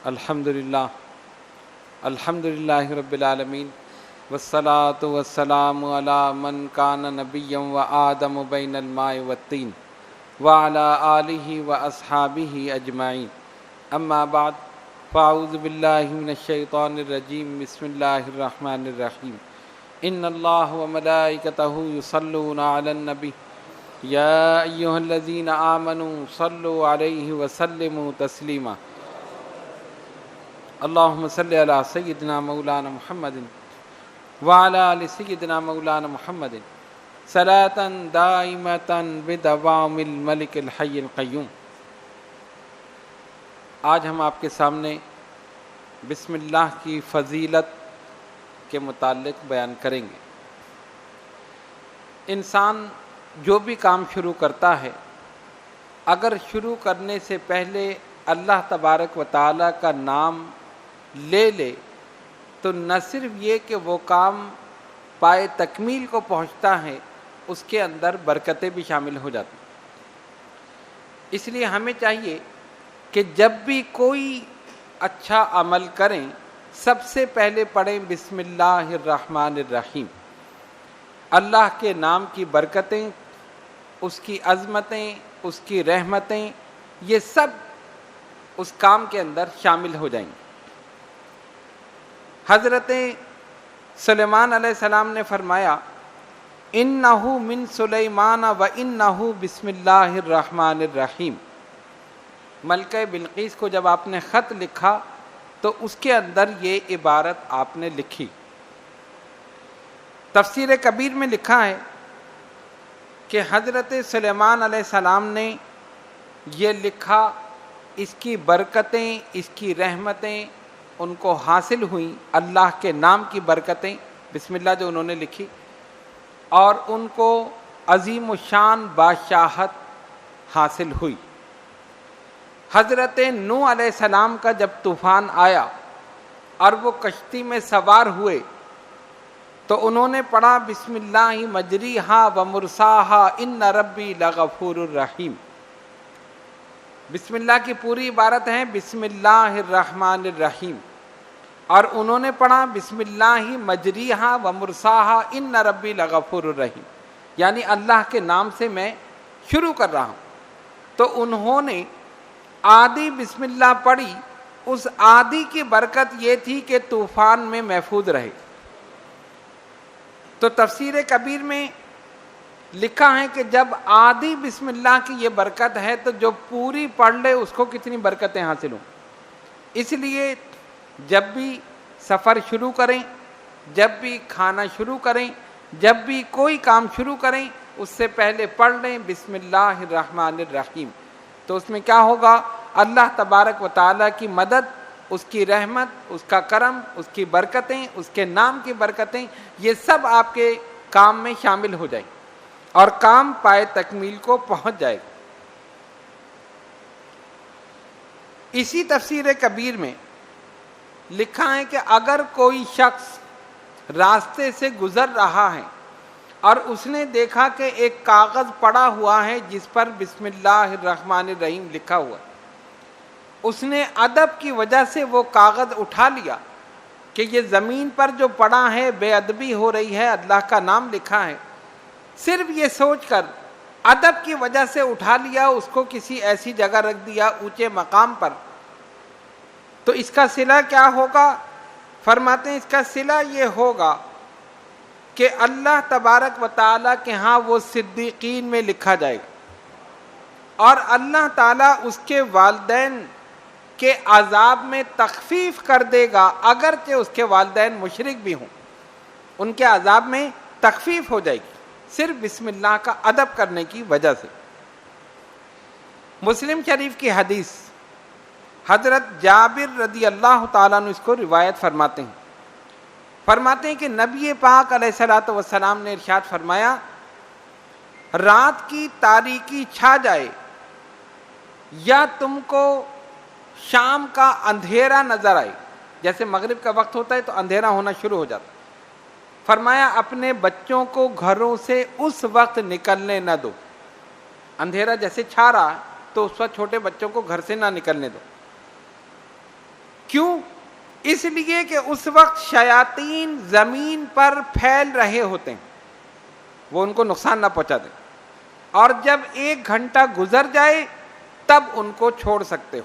الحمدللہ رب العالمین والصلاة والسلام علی من کان نبیا وآدم بین الماء والطین وعلی آلہ واصحابہ اجمعین اما بعد فاعوذ باللہ من الشیطان الرجیم بسم اللہ الرحمن الرحیم ان اللہ وملائکتہ یصلون علی النبی یا ایہا الذین آمنوا صلوا علیہ وسلموا تسلیما اللہم صلی علی سیدنا مولانا محمد وعلی آل سیدنا مولانا محمد صلاۃ دائمۃ بدوام الملک الحی القیوم۔ آج ہم آپ کے سامنے بسم اللہ کی فضیلت کے متعلق بیان کریں گے۔ انسان جو بھی کام شروع کرتا ہے، اگر شروع کرنے سے پہلے اللہ تبارک و تعالیٰ کا نام لے لے تو نہ صرف یہ کہ وہ کام پائے تکمیل کو پہنچتا ہے، اس کے اندر برکتیں بھی شامل ہو جاتی ہیں۔ اس لیے ہمیں چاہیے کہ جب بھی کوئی اچھا عمل کریں، سب سے پہلے پڑھیں بسم اللہ الرحمن الرحیم۔ اللہ کے نام کی برکتیں، اس کی عظمتیں، اس کی رحمتیں، یہ سب اس کام کے اندر شامل ہو جائیں گے۔ حضرت سلیمان علیہ السلام نے فرمایا انہو من سلیمان و انہو بسم اللہ الرحمن الرحیم۔ ملکہ بلقیس کو جب آپ نے خط لکھا تو اس کے اندر یہ عبارت آپ نے لکھی۔ تفسیر کبیر میں لکھا ہے کہ حضرت سلیمان علیہ السلام نے یہ لکھا، اس کی برکتیں، اس کی رحمتیں ان کو حاصل ہوئیں، اللہ کے نام کی برکتیں، بسم اللہ جو انہوں نے لکھی، اور ان کو عظیم الشان بادشاہت حاصل ہوئی۔ حضرت نوح علیہ السلام کا جب طوفان آیا اور وہ کشتی میں سوار ہوئے تو انہوں نے پڑھا بسم اللہ مجریہا و مرساہا ان ربی لغفور الرحیم۔ بسم اللہ کی پوری عبارت ہے بسم اللہ الرحمن الرحیم، اور انہوں نے پڑھا بسم اللہ مجریہا و مرساہا ان ربی لغفور الرحیم، یعنی اللہ کے نام سے میں شروع کر رہا ہوں۔ تو انہوں نے آدھی بسم اللہ پڑھی، اس آدھی کی برکت یہ تھی کہ طوفان میں محفوظ رہے۔ تو تفسیر کبیر میں لکھا ہے کہ جب آدھی بسم اللہ کی یہ برکت ہے تو جو پوری پڑھ لے اس کو کتنی برکتیں حاصل ہوں۔ اس لیے جب بھی سفر شروع کریں، جب بھی کھانا شروع کریں، جب بھی کوئی کام شروع کریں، اس سے پہلے پڑھ لیں بسم اللہ الرحمن الرحیم۔ تو اس میں کیا ہوگا؟ اللہ تبارک و تعالیٰ کی مدد، اس کی رحمت، اس کا کرم، اس کی برکتیں، اس کے نام کی برکتیں، یہ سب آپ کے کام میں شامل ہو جائیں اور کام پائے تکمیل کو پہنچ جائے گا۔ اسی تفسیر کبیر میں لکھا ہے کہ اگر کوئی شخص راستے سے گزر رہا ہے اور اس نے دیکھا کہ ایک کاغذ پڑا ہوا ہے جس پر بسم اللہ الرحمن الرحیم لکھا ہوا ہے، اس نے ادب کی وجہ سے وہ کاغذ اٹھا لیا کہ یہ زمین پر جو پڑا ہے بے ادبی ہو رہی ہے، اللہ کا نام لکھا ہے، صرف یہ سوچ کر ادب کی وجہ سے اٹھا لیا، اس کو کسی ایسی جگہ رکھ دیا اونچے مقام پر، تو اس کا صلہ کیا ہوگا؟ فرماتے ہیں اس کا صلہ یہ ہوگا کہ اللہ تبارک و تعالیٰ کے ہاں وہ صدیقین میں لکھا جائے گا، اور اللہ تعالیٰ اس کے والدین کے عذاب میں تخفیف کر دے گا، اگرچہ اس کے والدین مشرک بھی ہوں، ان کے عذاب میں تخفیف ہو جائے گی، صرف بسم اللہ کا ادب کرنے کی وجہ سے۔ مسلم شریف کی حدیث، حضرت جابر رضی اللہ تعالیٰ عنہ اس کو روایت فرماتے ہیں کہ نبی پاک علیہ الصلوۃ والسلام نے ارشاد فرمایا، رات کی تاریکی چھا جائے یا تم کو شام کا اندھیرا نظر آئے، جیسے مغرب کا وقت ہوتا ہے تو اندھیرا ہونا شروع ہو جاتا ہے، فرمایا اپنے بچوں کو گھروں سے اس وقت نکلنے نہ دو، اندھیرا جیسے چھا رہا ہے تو اس وقت چھوٹے بچوں کو گھر سے نہ نکلنے دو۔ کیوں؟ اس لیے کہ اس وقت شیاطین زمین پر پھیل رہے ہوتے ہیں، وہ ان کو نقصان نہ پہنچا دیں، اور جب 1 گھنٹہ گزر جائے تب ان کو چھوڑ سکتے ہو۔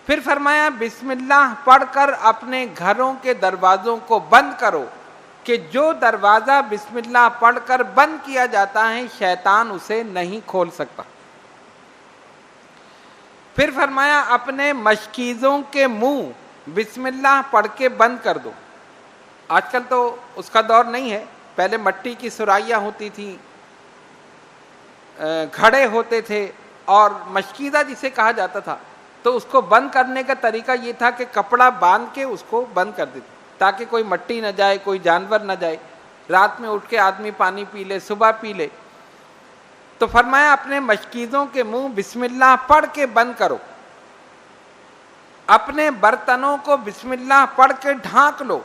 پھر فرمایا بسم اللہ پڑھ کر اپنے گھروں کے دروازوں کو بند کرو، کہ جو دروازہ بسم اللہ پڑھ کر بند کیا جاتا ہے شیطان اسے نہیں کھول سکتا۔ پھر فرمایا اپنے مشکیزوں کے منہ بسم اللہ پڑھ کے بند کر دو۔ آج کل تو اس کا دور نہیں ہے، پہلے مٹی کی سرائیاں ہوتی تھیں، گھڑے ہوتے تھے، اور مشکیزہ جسے کہا جاتا تھا، تو اس کو بند کرنے کا طریقہ یہ تھا کہ کپڑا باندھ کے اس کو بند کر دیتے تاکہ کوئی مٹی نہ جائے، کوئی جانور نہ جائے، رات میں اٹھ کے آدمی پانی پی لے، صبح پی لے۔ تو فرمایا اپنے مشکیزوں کے منہ بسم اللہ پڑھ کے بند کرو، اپنے برتنوں کو بسم اللہ پڑھ کے ڈھانک لو،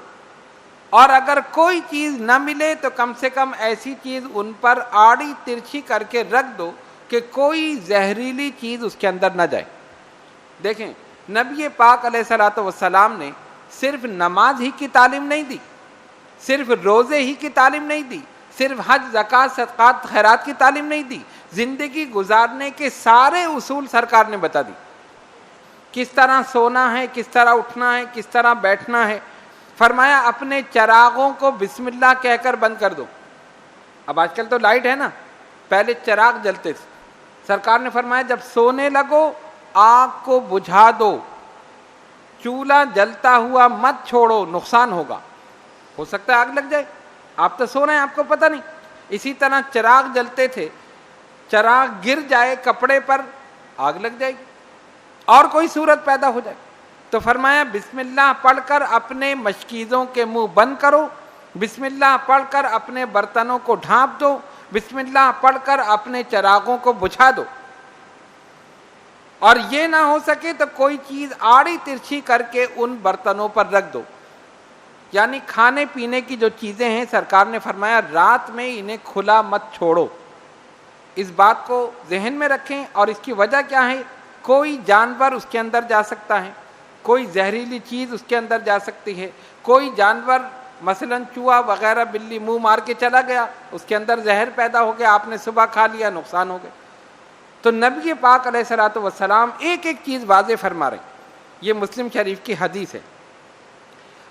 اور اگر کوئی چیز نہ ملے تو کم سے کم ایسی چیز ان پر آڑی ترچھی کر کے رکھ دو کہ کوئی زہریلی چیز اس کے اندر نہ جائے۔ دیکھیں، نبی پاک علیہ الصلوۃ والسلام نے صرف نماز ہی کی تعلیم نہیں دی، صرف روزے ہی کی تعلیم نہیں دی، صرف حج، زکوٰۃ، صدقات، خیرات کی تعلیم نہیں دی، زندگی گزارنے کے سارے اصول سرکار نے بتا دی۔ کس طرح سونا ہے، کس طرح اٹھنا ہے، کس طرح بیٹھنا ہے۔ فرمایا اپنے چراغوں کو بسم اللہ کہہ کر بند کر دو۔ اب آج کل تو لائٹ ہے نا، پہلے چراغ جلتے تھے، سرکار نے فرمایا جب سونے لگو آگ کو بجھا دو، چولہا جلتا ہوا مت چھوڑو، نقصان ہوگا، ہو سکتا ہے آگ لگ جائے، آپ تو سو رہے ہیں، آپ کو پتہ نہیں۔ اسی طرح چراغ جلتے تھے، چراغ گر جائے کپڑے پر آگ لگ جائے گی اور کوئی صورت پیدا ہو جائے۔ تو فرمایا بسم اللہ پڑھ کر اپنے مشکیزوں کے منہ بند کرو، بسم اللہ پڑھ کر اپنے برتنوں کو ڈھانپ دو، بسم اللہ پڑھ کر اپنے چراغوں کو بجھا دو، اور یہ نہ ہو سکے تو کوئی چیز آڑی ترچھی کر کے ان برتنوں پر رکھ دو۔ یعنی کھانے پینے کی جو چیزیں ہیں سرکار نے فرمایا رات میں انہیں کھلا مت چھوڑو۔ اس بات کو ذہن میں رکھیں، اور اس کی وجہ کیا ہے؟ کوئی جانور اس کے اندر جا سکتا ہے، کوئی زہریلی چیز اس کے اندر جا سکتی ہے، کوئی جانور مثلا چوہا وغیرہ، بلی منہ مار کے چلا گیا، اس کے اندر زہر پیدا ہو گیا، آپ نے صبح کھا لیا، نقصان ہو گیا۔ تو نبی پاک علیہ الصلوۃ والسلام ایک ایک چیز واضح فرما رہے ہیں۔ یہ مسلم شریف کی حدیث ہے۔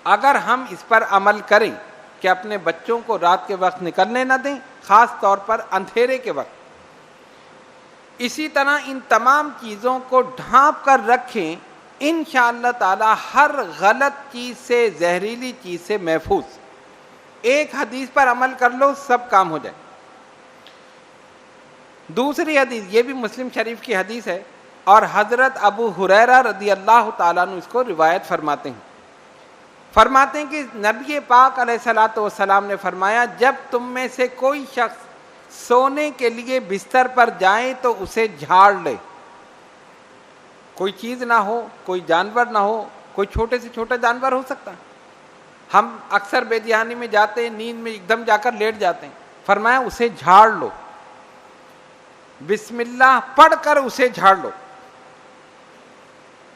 اگر ہم اس پر عمل کریں کہ اپنے بچوں کو رات کے وقت نکلنے نہ دیں، خاص طور پر اندھیرے کے وقت، اسی طرح ان تمام چیزوں کو ڈھانپ کر رکھیں، انشاءاللہ تعالی ہر غلط چیز سے، زہریلی چیز سے محفوظ۔ ایک حدیث پر عمل کر لو، سب کام ہو جائے۔ دوسری حدیث، یہ بھی مسلم شریف کی حدیث ہے، اور حضرت ابو ہریرہ رضی اللہ تعالیٰ عنہ اس کو روایت فرماتے ہیں۔ فرماتے ہیں کہ نبی پاک علیہ الصلوۃ والسلام نے فرمایا جب تم میں سے کوئی شخص سونے کے لیے بستر پر جائے تو اسے جھاڑ لے، کوئی چیز نہ ہو، کوئی جانور نہ ہو، کوئی چھوٹے سے چھوٹا جانور ہو سکتا ہے۔ ہم اکثر بے دھیانی میں جاتے ہیں، نیند میں ایک دم جا کر لیٹ جاتے ہیں، فرمایا اسے جھاڑ لو، بسم اللہ پڑھ کر اسے جھاڑ لو،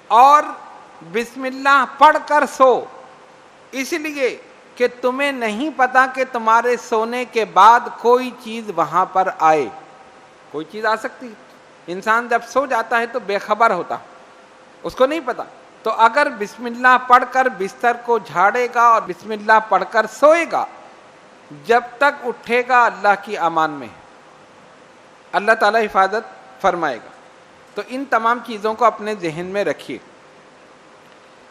اور بسم اللہ پڑھ کر سو، اس لیے کہ تمہیں نہیں پتا کہ تمہارے سونے کے بعد کوئی چیز وہاں پر آئے، کوئی چیز آ سکتی ہے۔ انسان جب سو جاتا ہے تو بے خبر ہوتا، اس کو نہیں پتا۔ تو اگر بسم اللہ پڑھ کر بستر کو جھاڑے گا اور بسم اللہ پڑھ کر سوئے گا، جب تک اٹھے گا اللہ کی امان میں، اللہ تعالیٰ حفاظت فرمائے گا۔ تو ان تمام چیزوں کو اپنے ذہن میں رکھیے۔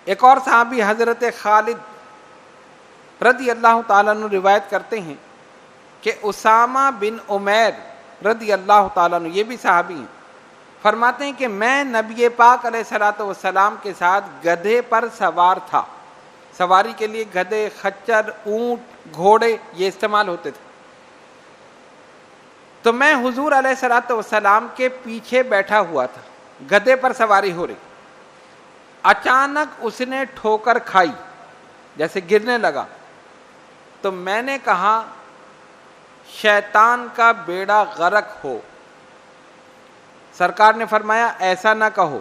ایک اور صحابی حضرت خالد رضی اللہ تعالیٰ عنہ روایت کرتے ہیں کہ اسامہ بن عمیر رضی اللہ تعالیٰ عنہ، یہ بھی صحابی ہیں، فرماتے ہیں کہ میں نبی پاک علیہ الصلوۃ والسلام کے ساتھ گدھے پر سوار تھا۔ سواری کے لیے گدھے، خچر، اونٹ، گھوڑے یہ استعمال ہوتے تھے۔ تو میں حضور علیہ الصلوۃ والسلام کے پیچھے بیٹھا ہوا تھا، گدھے پر سواری ہو رہی۔ اچانک اس نے ٹھوکر کھائی، جیسے گرنے لگا، تو میں نے کہا شیطان کا بیڑا غرق ہو۔ سرکار نے فرمایا ایسا نہ کہو،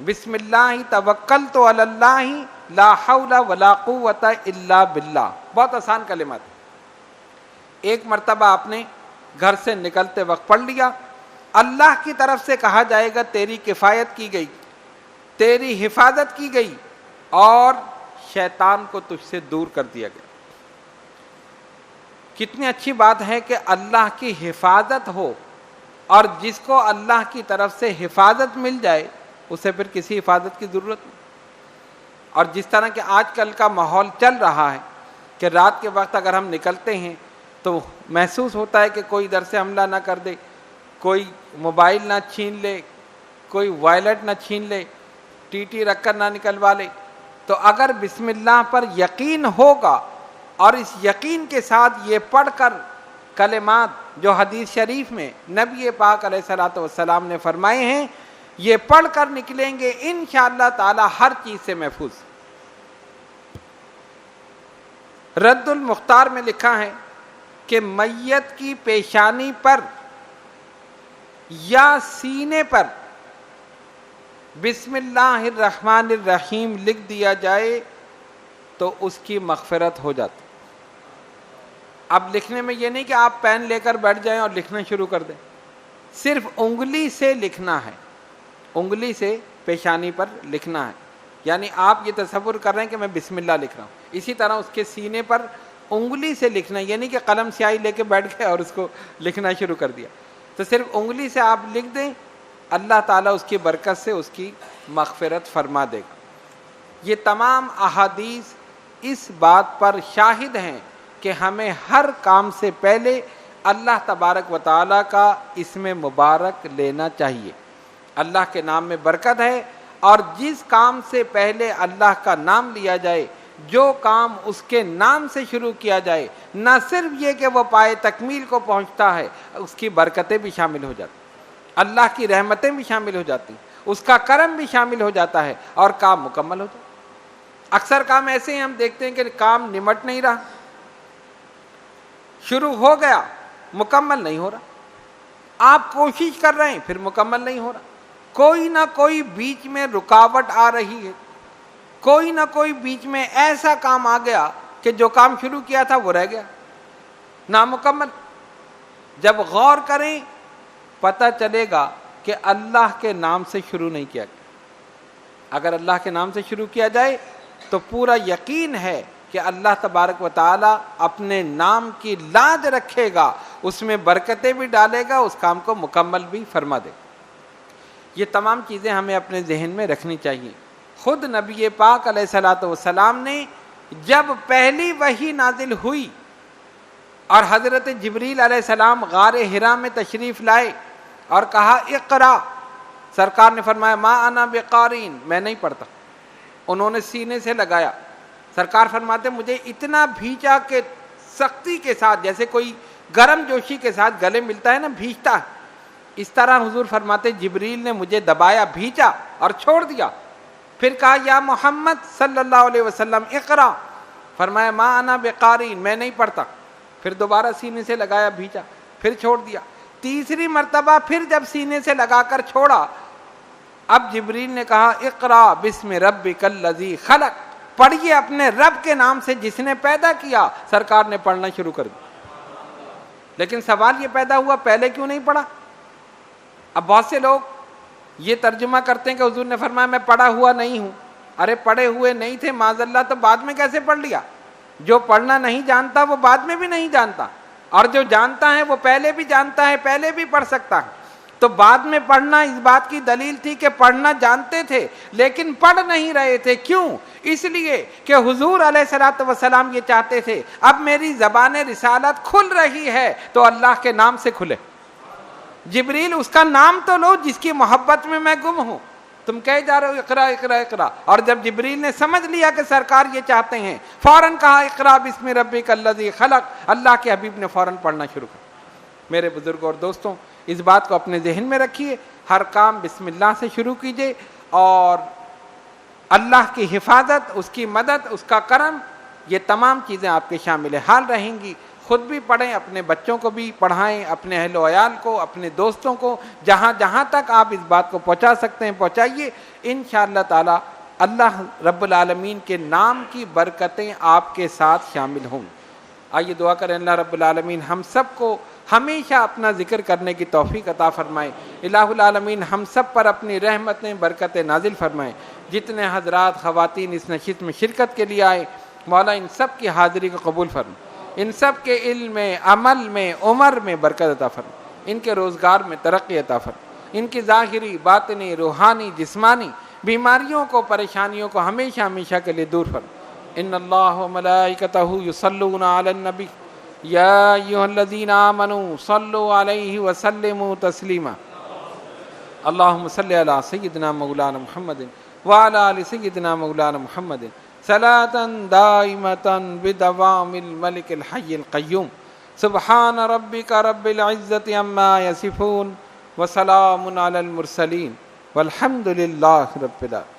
بسم اللہ توکلت علی اللہ لا حول ولا قوت الا باللہ. بہت آسان کلمات. ایک مرتبہ آپ نے گھر سے نکلتے وقت پڑھ لیا, اللہ کی طرف سے کہا جائے گا تیری کفایت کی گئی, تیری حفاظت کی گئی, اور شیطان کو تجھ سے دور کر دیا گیا. کتنی اچھی بات ہے کہ اللہ کی حفاظت ہو, اور جس کو اللہ کی طرف سے حفاظت مل جائے اسے پھر کسی حفاظت کی ضرورت نہیں. اور جس طرح کہ آج کل کا ماحول چل رہا ہے کہ رات کے وقت اگر ہم نکلتے ہیں تو محسوس ہوتا ہے کہ کوئی ادھر سے حملہ نہ کر دے, کوئی موبائل نہ چھین لے, کوئی وائلٹ نہ چھین لے, ٹی ٹی رکھ کر نہ نکلوا لے. تو اگر بسم اللہ پر یقین ہوگا اور اس یقین کے ساتھ یہ پڑھ کر کلمات جو حدیث شریف میں نبی پاک علیہ الصلوۃ والسلام نے فرمائے ہیں, یہ پڑھ کر نکلیں گے انشاءاللہ تعالی ہر چیز سے محفوظ. رد المختار میں لکھا ہے کہ میت کی پیشانی پر یا سینے پر بسم اللہ الرحمن الرحیم لکھ دیا جائے تو اس کی مغفرت ہو جاتی. اب لکھنے میں یہ نہیں کہ آپ پین لے کر بیٹھ جائیں اور لکھنا شروع کر دیں, صرف انگلی سے لکھنا ہے, انگلی سے پیشانی پر لکھنا ہے. یعنی آپ یہ تصور کر رہے ہیں کہ میں بسم اللہ لکھ رہا ہوں, اسی طرح اس کے سینے پر انگلی سے لکھنا ہے. یہ نہیں کہ قلم سیاہی لے کے بیٹھ گئے اور اس کو لکھنا شروع کر دیا. تو صرف انگلی سے آپ لکھ دیں, اللہ تعالیٰ اس کی برکت سے اس کی مغفرت فرما دے گا. یہ تمام احادیث اس بات پر شاہد ہیں کہ ہمیں ہر کام سے پہلے اللہ تبارک و تعالیٰ کا اسم مبارک لینا چاہیے. اللہ کے نام میں برکت ہے, اور جس کام سے پہلے اللہ کا نام لیا جائے, جو کام اس کے نام سے شروع کیا جائے, نہ صرف یہ کہ وہ پائے تکمیل کو پہنچتا ہے, اس کی برکتیں بھی شامل ہو جاتی, اللہ کی رحمتیں بھی شامل ہو جاتی, اس کا کرم بھی شامل ہو جاتا ہے, اور کام مکمل ہو جاتا ہے. اکثر کام ایسے ہیں ہم دیکھتے ہیں کہ کام نمٹ نہیں رہا, شروع ہو گیا مکمل نہیں ہو رہا, آپ کوشش کر رہے ہیں پھر مکمل نہیں ہو رہا, کوئی نہ کوئی بیچ میں رکاوٹ آ رہی ہے, کوئی نہ کوئی بیچ میں ایسا کام آ گیا کہ جو کام شروع کیا تھا وہ رہ گیا نامکمل. جب غور کریں پتہ چلے گا کہ اللہ کے نام سے شروع نہیں کیا گیا. اگر اللہ کے نام سے شروع کیا جائے تو پورا یقین ہے کہ اللہ تبارک و تعالی اپنے نام کی لاج رکھے گا, اس میں برکتیں بھی ڈالے گا, اس کام کو مکمل بھی فرما دے گا. یہ تمام چیزیں ہمیں اپنے ذہن میں رکھنی چاہیے. خود نبی پاک علیہ الصلوۃ والسلام نے جب پہلی وحی نازل ہوئی اور حضرت جبریل علیہ السلام غار حرا میں تشریف لائے اور کہا اقرا, سرکار نے فرمایا ما انا بقارین, میں نہیں پڑھتا. انہوں نے سینے سے لگایا, سرکار فرماتے مجھے اتنا بھیجا کہ سختی کے ساتھ, جیسے کوئی گرم جوشی کے ساتھ گلے ملتا ہے نا, بھیجتا ہے, اس طرح حضور فرماتے جبریل نے مجھے دبایا, بھیجا اور چھوڑ دیا. پھر کہا یا محمد صلی اللہ علیہ وسلم اقرا, فرمایا ما انا بقارین, میں نہیں پڑھتا. پھر دوبارہ سینے سے لگایا, بھیجا, پھر چھوڑ دیا. تیسری مرتبہ پھر جب سینے سے لگا کر چھوڑا, اب جبریل نے کہا اقرا بسم ربک الذی خلق, پڑھیے اپنے رب کے نام سے جس نے پیدا کیا. سرکار نے پڑھنا شروع کر دیا. لیکن سوال یہ پیدا ہوا پہلے کیوں نہیں پڑھا؟ اب بہت سے لوگ یہ ترجمہ کرتے ہیں کہ حضور نے فرمایا میں پڑھا ہوا نہیں ہوں. ارے پڑھے ہوئے نہیں تھے معاذ اللہ تو بعد میں کیسے پڑھ لیا؟ جو پڑھنا نہیں جانتا وہ بعد میں بھی نہیں جانتا, اور جو جانتا ہے وہ پہلے بھی جانتا ہے, پہلے بھی پڑھ سکتا ہے. تو بعد میں پڑھنا اس بات کی دلیل تھی کہ پڑھنا جانتے تھے لیکن پڑھ نہیں رہے تھے. کیوں؟ اس لیے کہ حضور علیہ الصلوۃ والسلام یہ چاہتے تھے اب میری زبان رسالت کھل رہی ہے تو اللہ کے نام سے کھلے. جبریل اس کا نام تو لو جس کی محبت میں گم ہوں. تم کہے جا رہے ہو اقرا اقرا اقرا, اور جب جبریل نے سمجھ لیا کہ سرکار یہ چاہتے ہیں, فوراً کہا اقرا بسم ربک الذی خلق. اللہ کے حبیب نے فوراً پڑھنا شروع کر. میرے بزرگوں اور دوستوں, اس بات کو اپنے ذہن میں رکھیے, ہر کام بسم اللہ سے شروع کیجیے, اور اللہ کی حفاظت, اس کی مدد, اس کا کرم, یہ تمام چیزیں آپ کے شامل حال رہیں گی. خود بھی پڑھیں، اپنے بچوں کو بھی پڑھائیں، اپنے اہل و عیال کو، اپنے دوستوں کو، جہاں جہاں تک آپ اس بات کو پہنچا سکتے ہیں پہنچائیے۔ انشاءاللہ تعالی اللہ رب العالمین کے نام کی برکتیں آپ کے ساتھ شامل ہوں۔ آئیے دعا کریں اللہ رب العالمین ہم سب کو ہمیشہ اپنا ذکر کرنے کی توفیق عطا فرمائے۔ الہ العالمین ہم سب پر اپنی رحمتیں برکتیں نازل فرمائے۔ جتنے حضرات خواتین اس نشست میں شرکت کے لیے آئے، مولا ان سب کی حاضری کو قبول فرمائے، ان سب کے علم میں، عمل میں، عمر میں برکت عطا فرمائے، ان کے روزگار میں ترقی عطا فرمائے، ان کی ظاہری، باطنی، روحانی، جسمانی بیماریوں کو، پریشانیوں کو ہمیشہ ہمیشہ کے لیے دور فرمائے۔ ان اللہ و ملائکتہ یصلون علی النبی یا ایھا الذین آمنوا صلوا علیہ وسلموا تسلیما۔ اللہم صلی علی سیدنا مولانا محمد وعلی آل سیدنا مولانا محمد صلاۃ دائمۃ بدوام الملک الحی القیوم۔ سبحان ربک رب العزۃ عما یصفون وسلام علی المرسلین والحمد للہ رب العالمین۔